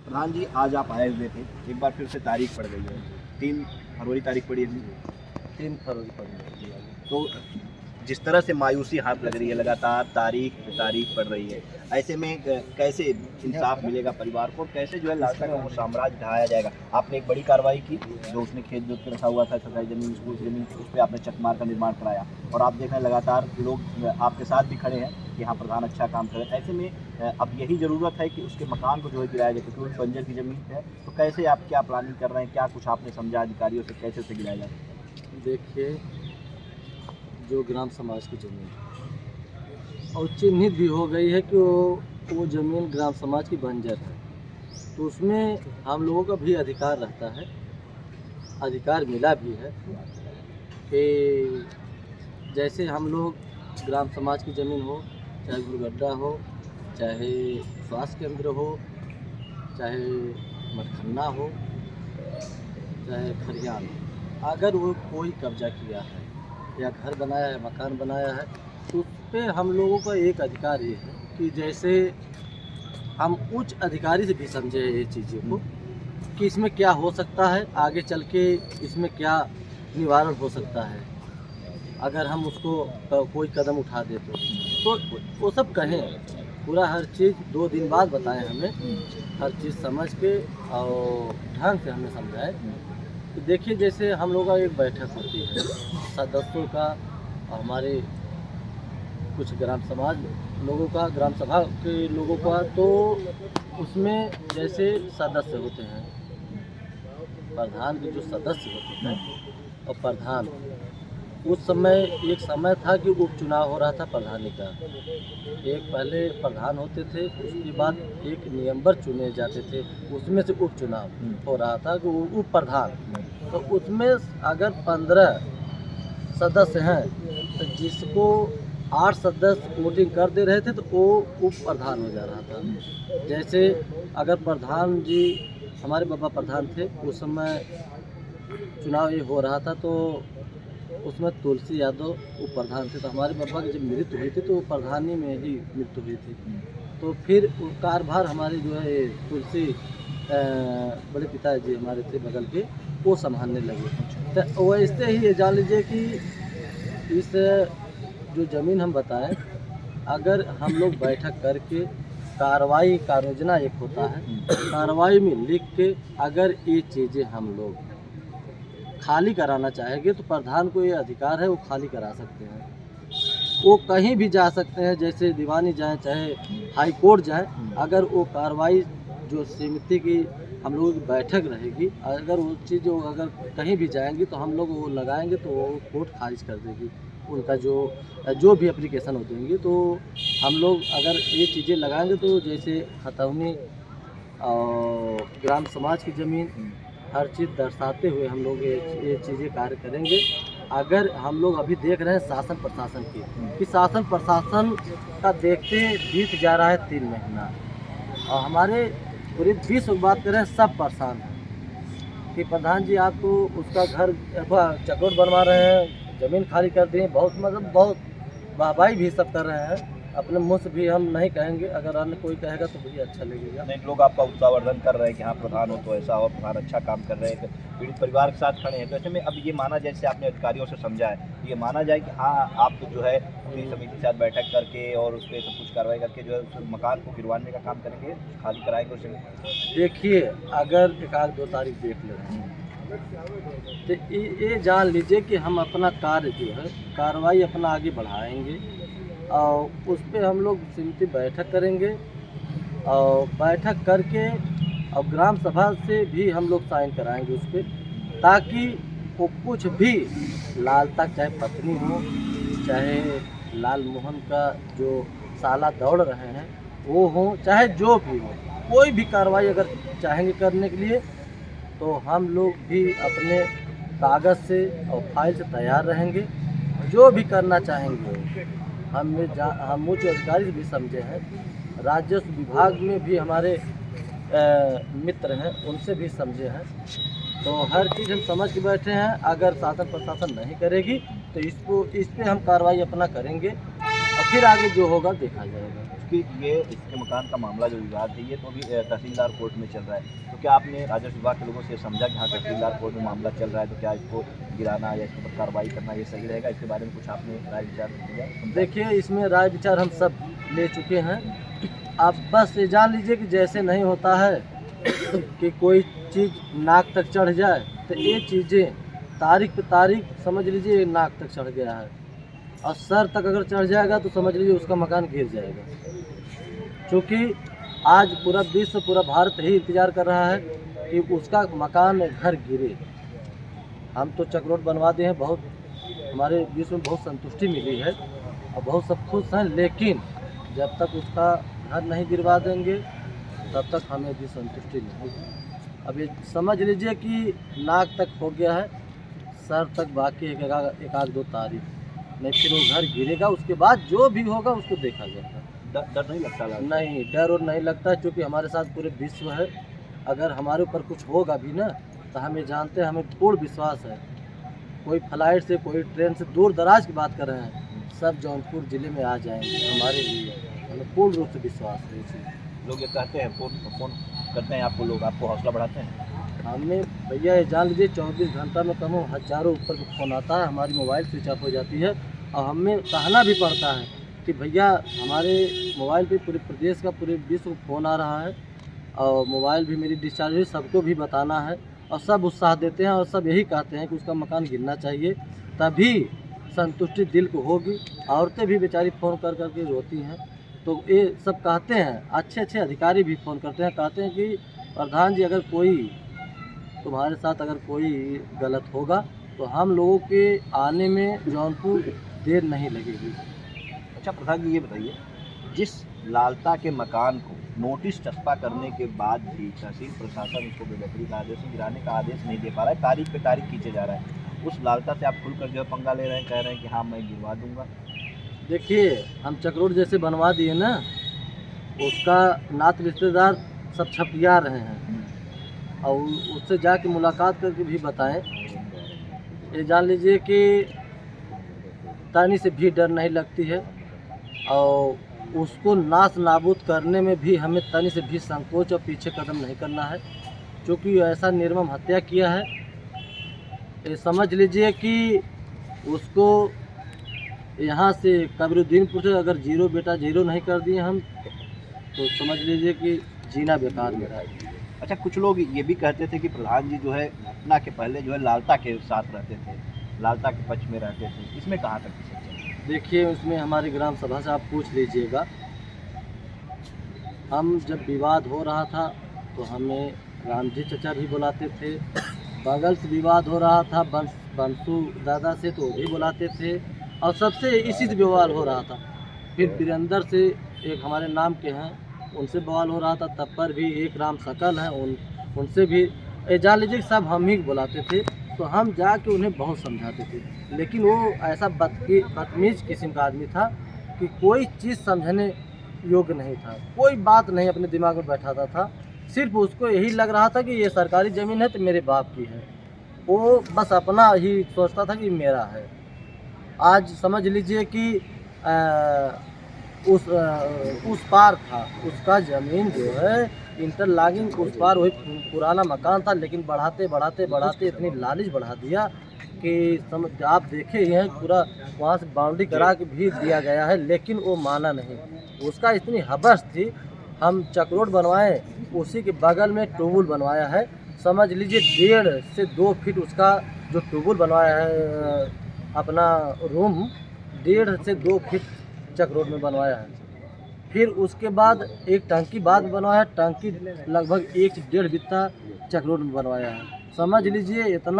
प्रधान जी, आज आप आए हुए थे, एक बार फिर से तारीख पड़ गई है, 3 फरवरी तारीख पड़ी है जी। 3 फरवरी को। तो जिस तरह से मायूसी हाथ लग रही है, लगातार तारीख पे तारीख पड़ रही है, ऐसे में कैसे इंसाफ मिलेगा परिवार को, कैसे जो है लालसा का वो साम्राज्य ढहाया जाएगा। आपने एक बड़ी कार्रवाई की, जो उसने खेत जोत के रखा हुआ था सरकारी ज़मीन, स्कूल की ज़मीन, उस पर आपने चकमार का निर्माण कराया, और आप देख रहे हैं लगातार लोग आपके साथ भी खड़े हैं कि हाँ प्रधान अच्छा काम करे। ऐसे में अब यही ज़रूरत है कि उसके मकान को जो है गिराया जाए, क्योंकि वो बंजर की ज़मीन है। तो कैसे आप क्या प्लानिंग कर रहे हैं, क्या कुछ आपने समझा अधिकारियों से, कैसे उसे गिराया जाए? देखिए, जो ग्राम समाज की ज़मीन और चिन्हित भी हो गई है कि वो ज़मीन ग्राम समाज की बंजर है, तो उसमें हम लोगों का भी अधिकार रहता है, अधिकार मिला भी है कि जैसे हम लोग ग्राम समाज की ज़मीन हो, चाहे गुरगड्ढा हो, चाहे स्वास्थ्य केंद्र हो, चाहे मटखन्ना हो, चाहे खरियान हो, अगर वो कोई कब्जा किया है या घर बनाया है, मकान बनाया है, तो उस पे हम लोगों का एक अधिकार ये है कि जैसे हम उच्च अधिकारी से भी समझे ये चीज़ों को कि इसमें क्या हो सकता है, आगे चल के इसमें क्या निवारण हो सकता है, अगर हम उसको कोई कदम उठा दे तो वो सब कहें, पूरा हर चीज़ 2 दिन बाद बताएं हमें, हर चीज़ समझ के और ढंग से हमें समझाएं। तो देखिए, जैसे हम लोगों का एक बैठक होती है सदस्यों का और हमारे कुछ ग्राम समाज लोगों का, ग्राम सभा के लोगों का, तो उसमें जैसे सदस्य होते हैं, प्रधान के जो सदस्य होते हैं और प्रधान, उस समय एक समय था कि उपचुनाव हो रहा था प्रधानी का। एक पहले प्रधान होते थे, उसके बाद एक नियंबर चुने जाते थे, उसमें से उपचुनाव हो रहा था कि वो उप प्रधान। तो उसमें अगर 15 सदस्य हैं तो जिसको 8 सदस्य वोटिंग कर दे रहे थे तो वो उप प्रधान हो जा रहा था। जैसे अगर प्रधान जी हमारे बाबा प्रधान थे, उस समय चुनाव ये हो रहा था, तो उसमें तुलसी यादव उप प्रधान थे, तो हमारे बाबा की जब मृत्यु हुई थी तो वो प्रधानी में ही मृत्यु हुई थी। तो फिर वो कार्यभार हमारे जो है तुलसी बड़े पिताजी हमारे थे बगल के, वो संभालने लगे। तो वैसे ही ये जान लीजिए कि इस जो ज़मीन हम बताएं, अगर हम लोग बैठक करके कार्रवाई का योजना एक होता है, कार्रवाई में लिख के अगर ये चीज़ें हम लोग खाली कराना चाहेंगे तो प्रधान को ये अधिकार है, वो खाली करा सकते हैं। वो कहीं भी जा सकते हैं, जैसे दीवानी जाएं, चाहे हाई कोर्ट जाएं, अगर वो कार्रवाई जो समिति की हम लोगों की बैठक रहेगी, अगर वो चीज़ अगर कहीं भी जाएंगी तो हम लोग वो लगाएंगे तो वो कोर्ट खारिज कर देगी उनका जो भी एप्लीकेशन हो देंगे। तो हम लोग अगर ये चीज़ें लगाएंगे तो जैसे खतौनी और ग्राम समाज की ज़मीन, हर चीज़ दर्शाते हुए हम लोग ये चीज़ें कार्य करेंगे। अगर हम लोग अभी देख रहे हैं शासन प्रशासन की कि शासन प्रशासन का देखते बीत जा रहा है 3 महीना, और हमारे पूरे विश्व की बात करें सब परेशान हैं कि प्रधान जी आप तो उसका घर चकरोट बनवा रहे हैं, ज़मीन खाली कर दिए, बहुत मतलब बहुत वाहवाही भी सब कर रहे हैं। अपने मुँह से भी हम नहीं कहेंगे, अगर अन्य कोई कहेगा तो मुझे अच्छा लगेगा। नहीं, लोग आपका उत्साहवर्धन कर रहे हैं कि हाँ प्रधान हो तो ऐसा, और प्रधान अच्छा काम कर रहे हैं, पीड़ित परिवार के साथ खड़े हैं। तो ऐसे में अब ये माना जाए, जैसे आपने अधिकारियों से समझा है, ये माना जाए कि हाँ आप जो है अपनी समिति के साथ बैठक करके और उस पर सब कुछ कार्रवाई करके जो है उस मकान को गिरवाने का काम करेंगे, खाली कराएंगे उसे। देखिए, अगर 1-2 तारीख देख ले रहे हैं तो ये जान लीजिए कि हम अपना कार्य जो है कार्रवाई अपना आगे बढ़ाएंगे, और उस पर हम लोग समिति बैठक करेंगे, और बैठक करके और ग्राम सभा से भी हम लोग साइन कराएंगे उस पर, ताकि वो कुछ भी लाल तक, चाहे पत्नी हो, चाहे लाल मोहन का जो साला दौड़ रहे हैं वो हो, चाहे जो भी हो, कोई भी कार्रवाई अगर चाहेंगे करने के लिए तो हम लोग भी अपने कागज़ से और फाइल से तैयार रहेंगे। जो भी करना चाहेंगे हम उच्च अधिकारी से भी समझे हैं, राजस्व विभाग में भी हमारे मित्र हैं, उनसे भी समझे हैं, तो हर चीज़ हम समझ के बैठे हैं। अगर शासन प्रशासन नहीं करेगी तो इस पे हम कार्रवाई अपना करेंगे, और फिर आगे जो होगा देखा जाएगा। क्योंकि ये इसके मकान का मामला जो विवाद है ये तो अभी तहसीलदार कोर्ट में चल रहा है, तो क्या आपने राजस्व विभाग के लोगों से समझा कि हाँ तहसीलदार कोर्ट में मामला चल रहा है, तो क्या इसको गिराना या इसके ऊपर कार्रवाई करना ये सही रहेगा? इसके बारे में कुछ आपने राय विचार दिया? देखिए, इसमें राय विचार हम सब ले चुके हैं। आप बस ये जान लीजिए कि जैसे नहीं होता है कि कोई चीज़ नाक तक चढ़ जाए, तो ये चीज़ें तारीख पे तारीख समझ लीजिए नाक तक चढ़ गया है, और सर तक अगर चढ़ जाएगा तो समझ लीजिए उसका मकान गिर जाएगा। क्योंकि आज पूरा विश्व, पूरा भारत ही इंतज़ार कर रहा है कि उसका मकान, घर गिरे। हम तो चक रोड बनवा दिए हैं, बहुत हमारे विश्व में बहुत संतुष्टि मिली है और बहुत सब खुश हैं, लेकिन जब तक उसका घर नहीं गिरवा देंगे तब तक हमें भी संतुष्टि नहीं होगी। अब ये समझ लीजिए कि नाक तक हो गया है, सर तक बाकी है, एक आध दो तारीख नहीं, फिर वो घर गिरेगा, उसके बाद जो भी होगा उसको देखा जाएगा। डर नहीं लगता? नहीं, डर और नहीं लगता, क्योंकि हमारे साथ पूरे विश्व है। अगर हमारे ऊपर कुछ होगा भी ना तो हमें जानते हैं, हमें पूर्ण विश्वास है। कोई फ्लाइट से, कोई ट्रेन से, दूर दराज की बात कर रहे हैं, सब जौनपुर ज़िले में आ जाएंगे हमारे लिए, हमें पूर्ण रूप से विश्वास है। इसी लोग ये कहते हैं, फ़ोन करते हैं आपको, लोग आपको हौसला बढ़ाते हैं? हमें भैया ये जान लीजिए 24 घंटा में कम हज़ारों ऊपर का फ़ोन आता है, हमारी मोबाइल स्विच ऑफ हो जाती है, और हमें कहना भी पड़ता है कि भैया हमारे मोबाइल पे पूरे प्रदेश का, पूरे विश्व फ़ोन आ रहा है, और मोबाइल भी मेरी डिस्चार्ज हुई, सबको भी बताना है, और सब उत्साह देते हैं और सब यही कहते हैं कि उसका मकान गिरना चाहिए, तभी संतुष्टि दिल को होगी। औरतें भी बेचारी फ़ोन कर कर के रोती हैं, तो ये सब कहते हैं, अच्छे अच्छे अधिकारी भी फ़ोन करते हैं, कहते हैं कि प्रधान जी, अगर कोई तुम्हारे साथ अगर कोई गलत होगा तो हम लोगों के आने में जौनपुर देर नहीं लगेगी। अच्छा प्रधान जी, ये बताइए, जिस लालता के मकान को नोटिस चस्पा करने के बाद भी तहसील प्रशासन इसको बेदखली का आदेश, गिराने का आदेश नहीं दे पा रहा है, तारीख पे तारीख खींचे जा रहा है, उस लालता से आप खुलकर जो है पंगा ले रहे हैं, कह रहे हैं कि हाँ मैं गिरवा दूंगा? देखिए, हम चक रोड जैसे बनवा दिए ना, उसका नात रिश्तेदार सब छपिया रहे हैं, और उससे जाके मुलाकात करके भी बताएं। ये जान लीजिए कि तानी से भी डर नहीं लगती है, और उसको नाश नाबूद करने में भी हमें तानी से भी संकोच और पीछे कदम नहीं करना है, क्योंकि ऐसा निर्मम हत्या किया है। ये समझ लीजिए कि उसको यहाँ से कबरुद्दीनपुर से अगर जीरो बेटा जीरो नहीं कर दिए हम, तो समझ लीजिए कि जीना बेकार मेरा है। अच्छा, कुछ लोग ये भी कहते थे कि प्रधान जी जो है घटना के पहले जो है लालता के साथ रहते थे, लालता के पक्ष में रहते थे, इसमें कहाँ तक की सच्चाई है? देखिए, उसमें हमारी ग्राम सभा से आप पूछ लीजिएगा। हम जब विवाद हो रहा था तो हमें रामजी चचा भी बुलाते थे, बगल से विवाद हो रहा था बंसू दादा से तो वो भी बुलाते थे, और सबसे इसी से विवाद हो रहा था। फिर वीरेंद्र से एक हमारे नाम के हैं, उनसे बवाल हो रहा था, तब पर भी एक राम सकल हैं, उनसे भी जान लीजिए सब हम ही बुलाते थे। तो हम जाके उन्हें बहुत समझाते थे, लेकिन वो ऐसा बदतमीज़ किस्म का आदमी था कि कोई चीज़ समझने योग्य नहीं था, कोई बात नहीं अपने दिमाग में बैठाता था। सिर्फ उसको यही लग रहा था कि ये सरकारी ज़मीन है तो मेरे बाप की है, वो बस अपना ही सोचता था कि मेरा है। आज समझ लीजिए कि उस पार था उसका ज़मीन जो है, इंटरलॉकिंग उस पार वही पुराना मकान था, लेकिन बढ़ाते बढ़ाते बढ़ाते इतनी लालच बढ़ा दिया कि समझ आप देखे ही हैं, पूरा वहाँ से बाउंड्री करा के भी दिया गया है, लेकिन वो माना नहीं। उसका इतनी हवस थी, हम चक रोड बनवाए, उसी के बगल में ट्यूबवेल बनवाया है, समझ लीजिए 1.5 से 2 फीट उसका जो ट्यूबवेल बनवाया है, अपना रूम 1.5 से 2 फीट चक रोड में बनवाया है। फिर उसके बाद एक टंकी बाद बनवाया है, टंकी लगभग 1 से 1.5 बित्ता चक रोड में बनवाया है। समझ लीजिए इतना